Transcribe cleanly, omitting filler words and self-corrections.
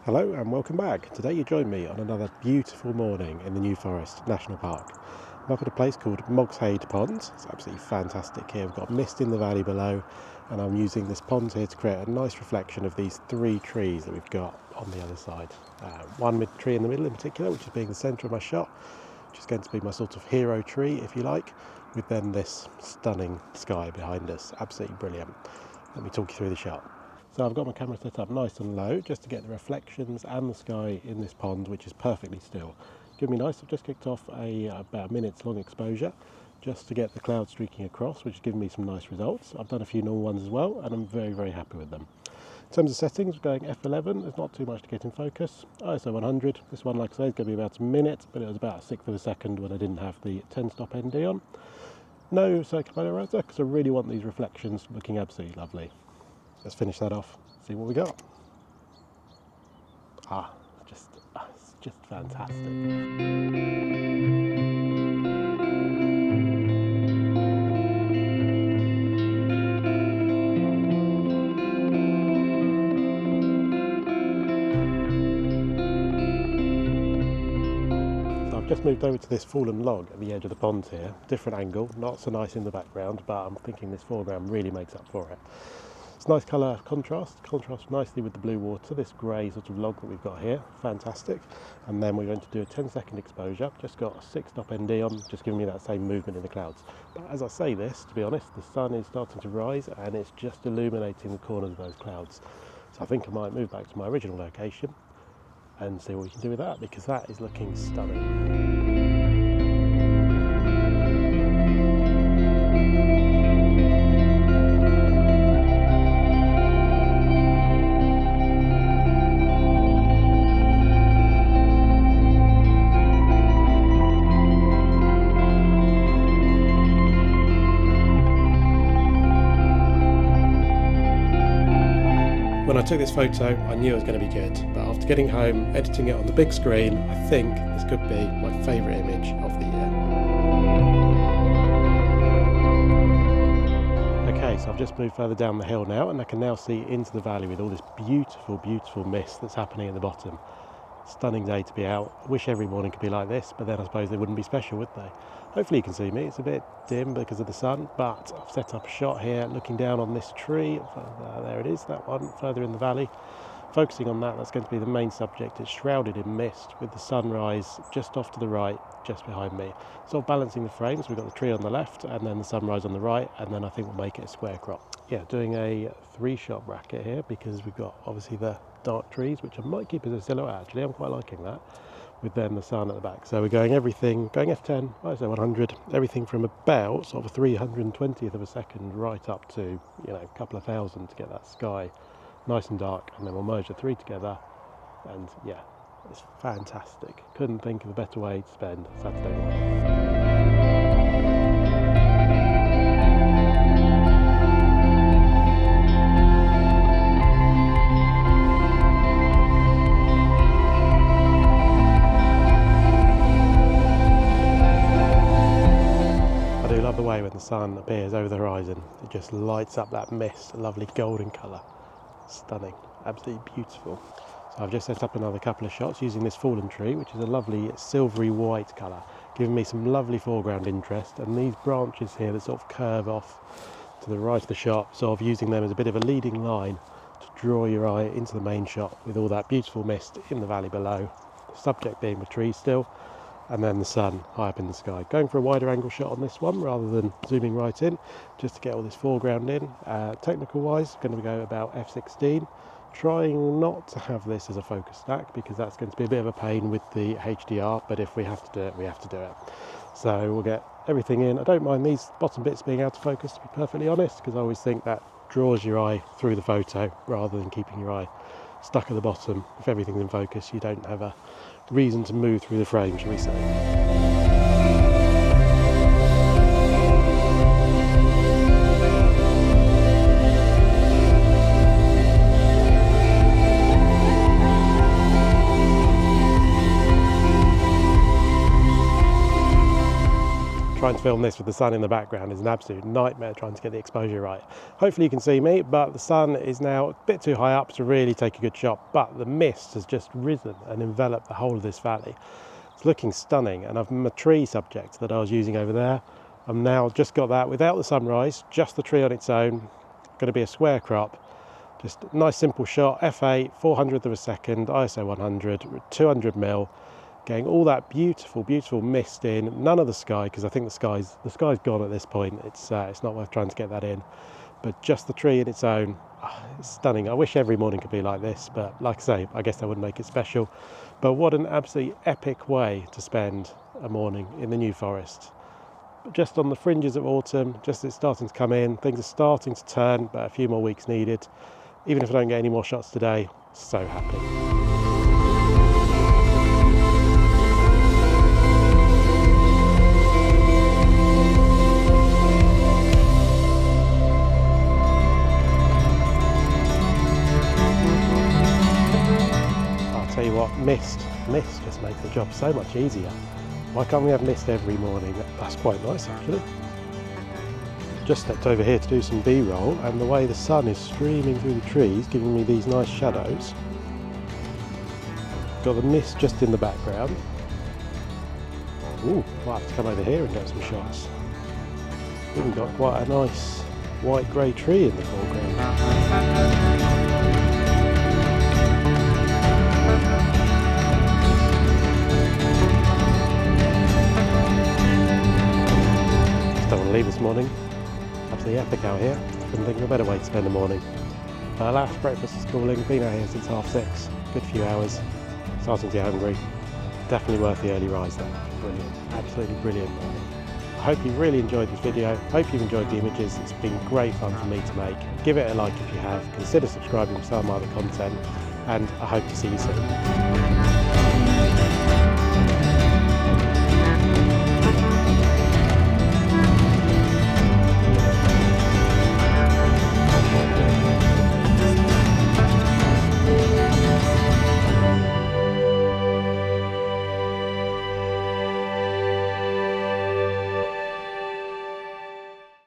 Hello and welcome back. Today you join me on another beautiful morning in the New Forest National Park. I'm up at a place called Mogshade Pond. It's absolutely fantastic here. We've got mist in the valley below and I'm using this pond here to create a nice reflection of these three trees that we've got on the other side. One tree in the middle in particular, which is being the centre of my shot, which is going to be my sort of hero tree if you like, with then this stunning sky behind us. Absolutely brilliant. Let me talk you through the shot. So I've got my camera set up nice and low just to get the reflections and the sky in this pond, which is perfectly still. Give me nice. I've just kicked off about a minute's long exposure just to get the clouds streaking across, which is giving me some nice results. I've done a few normal ones as well and I'm very happy with them. In terms of settings, we're going f11. There's not too much to get in focus. ISO 100. This one, like I say, is going to be about a minute, but it was about a sixth of a second when I didn't have the 10-stop ND on. No circular polarizer because I really want these reflections looking absolutely lovely. Let's finish that off, see what we got. It's just fantastic. So I've just moved over to this fallen log at the edge of the pond here. Different angle, not so nice in the background, but I'm thinking this foreground really makes up for it. It's nice colour contrasts nicely with the blue water, this grey sort of log that we've got here, fantastic. And then we're going to do a 10-second exposure, just got a 6-stop ND on, just giving me that same movement in the clouds. But as I say this, to be honest, the sun is starting to rise and it's just illuminating the corners of those clouds. So I think I might move back to my original location and see what we can do with that, because that is looking stunning. When I took this photo, I knew it was going to be good, but after getting home, editing it on the big screen, I think this could be my favourite image of the year. Okay, so I've just moved further down the hill now, and I can now see into the valley with all this beautiful mist that's happening at the bottom. Stunning day to be out. I wish every morning could be like this, but then I suppose they wouldn't be special, would they? Hopefully you can see me. It's a bit dim because of the sun, but I've set up a shot here looking down on this tree. There it is, that one, further in the valley. Focusing on that, that's going to be the main subject. It's shrouded in mist with the sunrise just off to the right, just behind me. Sort of balancing the frames. We've got the tree on the left and then the sunrise on the right, and then I think we'll make it a square crop. Yeah, doing a 3-shot bracket here because we've got obviously the dark trees, which I might keep as a silhouette actually. I'm quite liking that, with then the sun at the back. So we're going f10, ISO 100, everything from about sort of a 320th of a second right up to, you know, a couple of thousand to get that sky nice and dark, and then we'll merge the three together, and yeah, it's fantastic. Couldn't think of a better way to spend Saturday morning. The way when the sun appears over the horizon, it just lights up that mist, a lovely golden colour. Stunning, absolutely beautiful. So I've just set up another couple of shots using this fallen tree, which is a lovely silvery white colour, giving me some lovely foreground interest, and these branches here that sort of curve off to the right of the shot, sort of using them as a bit of a leading line to draw your eye into the main shot with all that beautiful mist in the valley below, the subject being the trees still, and then the sun high up in the sky. Going for a wider angle shot on this one rather than zooming right in, just to get all this foreground in. Technical wise, going to go about f16, trying not to have this as a focus stack because that's going to be a bit of a pain with the HDR, but if we have to do it, we have to do it. So we'll get everything in. I don't mind these bottom bits being out of focus, to be perfectly honest, because I always think that draws your eye through the photo rather than keeping your eye stuck at the bottom. If everything's in focus, you don't have a reason to move through the frame, shall we say. trying to film this with the sun in the background is an absolute nightmare trying to get the exposure right. Hopefully you can see me, but the sun is now a bit too high up to really take a good shot, but the mist has just risen and enveloped the whole of this valley. It's looking stunning, and I've my tree subject that I was using over there. I've now just got that without the sunrise, just the tree on its own. Going to be a square crop, just a nice simple shot, f8, 400th of a second, ISO 100, 200mm, getting all that beautiful, beautiful mist in. None of the sky, because I think the sky's gone at this point. It's not worth trying to get that in, but just the tree in its own. It's stunning. I wish every morning could be like this, but like I say, I guess that wouldn't make it special. But what an absolutely epic way to spend a morning in the New Forest. Just on the fringes of autumn, just it's starting to come in, things are starting to turn, but a few more weeks needed. Even if I don't get any more shots today, so happy. Tell you what, mist just makes the job so much easier. Why can't we have mist every morning? That's quite nice actually. Just stepped over here to do some B-roll, and the way the sun is streaming through the trees, giving me these nice shadows. Got the mist just in the background. Ooh, might have to come over here and get some shots. Even got quite a nice white grey tree in the foreground. Don't want to leave this morning. Absolutely epic out here. Couldn't think of a better way to spend the morning. Last breakfast is calling. Been out here since 6:30. Good few hours. Starting to get hungry. Definitely worth the early rise though. Brilliant. Absolutely brilliant morning. I hope you really enjoyed this video. Hope you've enjoyed the images. It's been great fun for me to make. Give it a like if you have. Consider subscribing for some other content. And I hope to see you soon.